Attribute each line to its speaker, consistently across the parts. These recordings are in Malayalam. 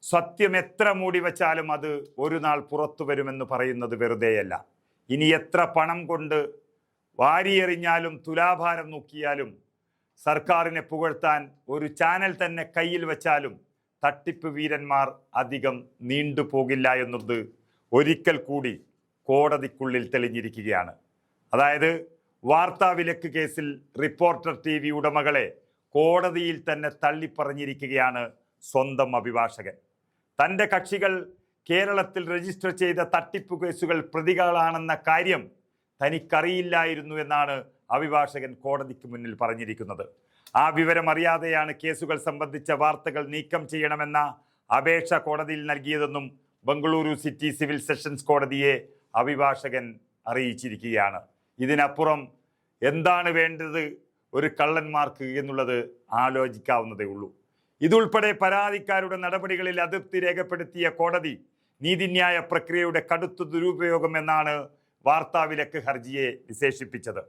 Speaker 1: സത്യം എത്ര മൂടി വച്ചാലും അത് ഒരു നാൾ പുറത്തു വരുമെന്ന് പറയുന്നത് വെറുതെയല്ല. ഇനി എത്ര പണം കൊണ്ട് വാരിയെറിഞ്ഞാലും തുലാഭാരം നോക്കിയാലും സർക്കാരിനെ പുകഴ്ത്താൻ ഒരു ചാനൽ തന്നെ കയ്യിൽ വെച്ചാലും തട്ടിപ്പ് വീരന്മാർ അധികം നീണ്ടുപോകില്ല എന്നത് ഒരിക്കൽ കൂടി കോടതിക്കുള്ളിൽ തെളിഞ്ഞിരിക്കുകയാണ്. അതായത് വാർത്താവിലക്ക് കേസിൽ റിപ്പോർട്ടർ TV ഉടമകളെ കോടതിയിൽ തന്നെ തള്ളിപ്പറഞ്ഞിരിക്കുകയാണ് സ്വന്തം അഭിഭാഷകൻ. തൻ്റെ കക്ഷികൾ കേരളത്തിൽ രജിസ്റ്റർ ചെയ്ത തട്ടിപ്പ് കേസുകൾ പ്രതികളാണെന്ന കാര്യം തനിക്കറിയില്ലായിരുന്നു എന്നാണ് അഭിഭാഷകൻ കോടതിക്ക് മുന്നിൽ പറഞ്ഞിരിക്കുന്നത്. ആ വിവരം അറിയാതെയാണ് കേസുകൾ സംബന്ധിച്ച വാർത്തകൾ നീക്കം ചെയ്യണമെന്ന അപേക്ഷ കോടതിയിൽ നൽകിയതെന്നും ബംഗളൂരു സിറ്റി സിവിൽ സെഷൻസ് കോടതിയെ അഭിഭാഷകൻ അറിയിച്ചിരിക്കുകയാണ്. ഇതിനപ്പുറം എന്താണ് വേണ്ടത് ഒരു കള്ളന്മാർക്ക് എന്നുള്ളത് ആലോചിക്കാവുന്നതേ ഉള്ളൂ. ഇതുൾപ്പെടെ പരാതിക്കാരുടെ നടപടികളിൽ അതൃപ്തി രേഖപ്പെടുത്തിയ കോടതി നീതിന്യായ പ്രക്രിയയുടെ കടുത്ത ദുരുപയോഗം എന്നാണ് വാർത്താവിലക്ക് ഹർജിയെ വിശേഷിപ്പിച്ചത്.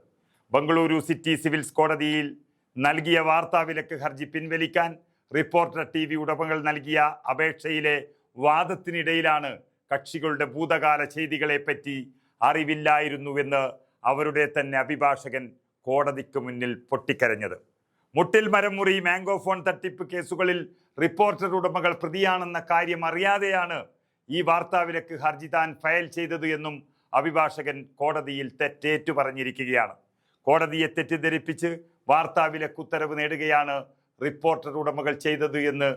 Speaker 1: ബംഗളൂരു സിറ്റി സിവിൽസ് കോടതിയിൽ നൽകിയ വാർത്താവിലക്ക് ഹർജി പിൻവലിക്കാൻ റിപ്പോർട്ടർ TV ഉടമകൾ നൽകിയ അപേക്ഷയിലെ വാദത്തിനിടയിലാണ് കക്ഷികളുടെ ഭൂതകാല ചെയ്തികളെപ്പറ്റി അറിവില്ലായിരുന്നുവെന്ന് അവരുടെ തന്നെ അഭിഭാഷകൻ കോടതിക്ക് മുന്നിൽ പൊട്ടിക്കരഞ്ഞത്. മുട്ടിൽ മരം മുറി, മാംഗോ ഫോൺ തട്ടിപ്പ് കേസുകളിൽ റിപ്പോർട്ടർ ഉടമകൾ പ്രതിയാണെന്ന കാര്യം അറിയാതെയാണ് ഈ വാർത്താവിലക്ക് ഹർജി താൻ ഫയൽ ചെയ്തത് എന്നും അഭിഭാഷകൻ കോടതിയിൽ തെറ്റേറ്റു പറഞ്ഞിരിക്കുകയാണ്. കോടതിയെ തെറ്റിദ്ധരിപ്പിച്ച് വാർത്താവിലക്ക് ഉത്തരവ് നേടുകയാണ് റിപ്പോർട്ടർ ഉടമകൾ ചെയ്തത് എന്ന്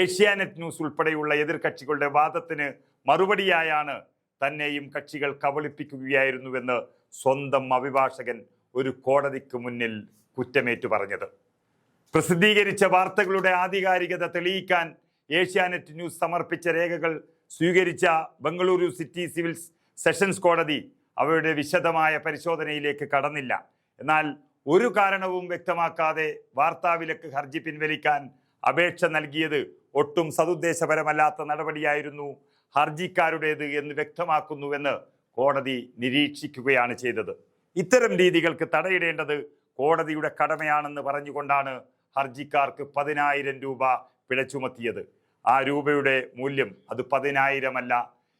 Speaker 1: ഏഷ്യാനെറ്റ് ന്യൂസ് ഉൾപ്പെടെയുള്ള എതിർകക്ഷികളുടെ വാദത്തിന് മറുപടിയായാണ് തന്നെയും കക്ഷികൾ കബളിപ്പിക്കുകയായിരുന്നുവെന്ന് സ്വന്തം അഭിഭാഷകൻ ഒരു കോടതിക്ക് മുന്നിൽ കുറ്റമേറ്റു പറഞ്ഞത്. പ്രസിദ്ധീകരിച്ച വാർത്തകളുടെ ആധികാരികത തെളിയിക്കാൻ ഏഷ്യാനെറ്റ് ന്യൂസ് സമർപ്പിച്ച രേഖകൾ സ്വീകരിച്ച ബംഗളൂരു സിറ്റി സിവിൽ സെഷൻസ് കോടതി അവയുടെ വിശദമായ പരിശോധനയിലേക്ക് കടന്നില്ല. എന്നാൽ ഒരു കാരണവും വ്യക്തമാക്കാതെ വാർത്താവിലക്ക് ഹർജി പിൻവലിക്കാൻ അപേക്ഷ നൽകിയത് ഒട്ടും സതുദ്ദേശപരമല്ലാത്ത നടപടിയായിരുന്നു ഹർജിക്കാരുടേത് എന്ന് വ്യക്തമാക്കുന്നുവെന്ന് കോടതി നിരീക്ഷിക്കുകയാണ് ചെയ്തത്. ഇത്തരം രീതികൾക്ക് തടയിടേണ്ടത് കോടതിയുടെ കടമയാണെന്ന് പറഞ്ഞുകൊണ്ടാണ് ഹർജിക്കാർക്ക് 10,000 രൂപ പിഴ ചുമത്തിയത്. ആ രൂപയുടെ മൂല്യം അത് 10,000 അല്ല,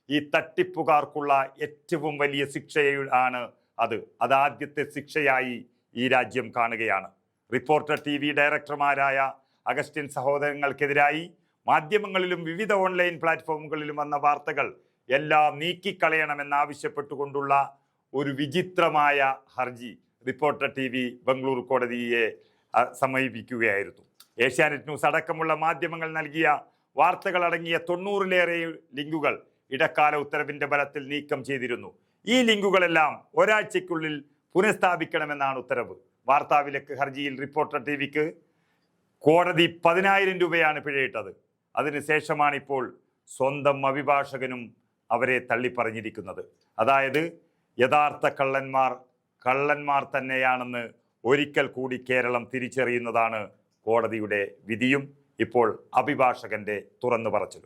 Speaker 1: ഈ തട്ടിപ്പുകാർക്കുള്ള ഏറ്റവും വലിയ ശിക്ഷയാണ് അത്. ആദ്യത്തെ ശിക്ഷയായി ഈ രാജ്യം കാണുകയാണ്. റിപ്പോർട്ടർ TV ഡയറക്ടർമാരായ അഗസ്റ്റിൻ സഹോദരങ്ങൾക്കെതിരായി മാധ്യമങ്ങളിലും വിവിധ ഓൺലൈൻ പ്ലാറ്റ്ഫോമുകളിലും വന്ന വാർത്തകൾ എല്ലാം നീക്കിക്കളയണമെന്നാവശ്യപ്പെട്ടുകൊണ്ടുള്ള ഒരു വിചിത്രമായ ഹർജി റിപ്പോർട്ടർ TV ബംഗളൂരു കോടതിയെ സമീപിക്കുകയായിരുന്നു. ഏഷ്യാനെറ്റ് ന്യൂസ് അടക്കമുള്ള മാധ്യമങ്ങൾ നൽകിയ വാർത്തകൾ അടങ്ങിയ 90-ലേറെ ലിങ്കുകൾ ഇടക്കാല ഉത്തരവിന്റെ ബലത്തിൽ നീക്കം ചെയ്തിരുന്നു. ഈ ലിങ്കുകളെല്ലാം ഒരാഴ്ചയ്ക്കുള്ളിൽ പുനഃസ്ഥാപിക്കണമെന്നാണ് ഉത്തരവ്. വാർത്താവിലക്ക് ഹർജിയിൽ റിപ്പോർട്ടർ TVക്ക് കോടതി 10,000 രൂപയാണ് പിഴയിട്ടത്. അതിനുശേഷമാണ് ഇപ്പോൾ സ്വന്തം അഭിഭാഷകനും അവരെ തള്ളിപ്പറഞ്ഞിരിക്കുന്നത്. അതായത് യഥാർത്ഥ കള്ളന്മാർ തന്നെയാണെന്ന് ഒരിക്കൽ കൂടി കേരളം തിരിച്ചറിയുന്നതാണ് കോടതിയുടെ വിധിയും ഇപ്പോൾ അഭിഭാഷകന്റെ തുറന്നു പറച്ചിലും.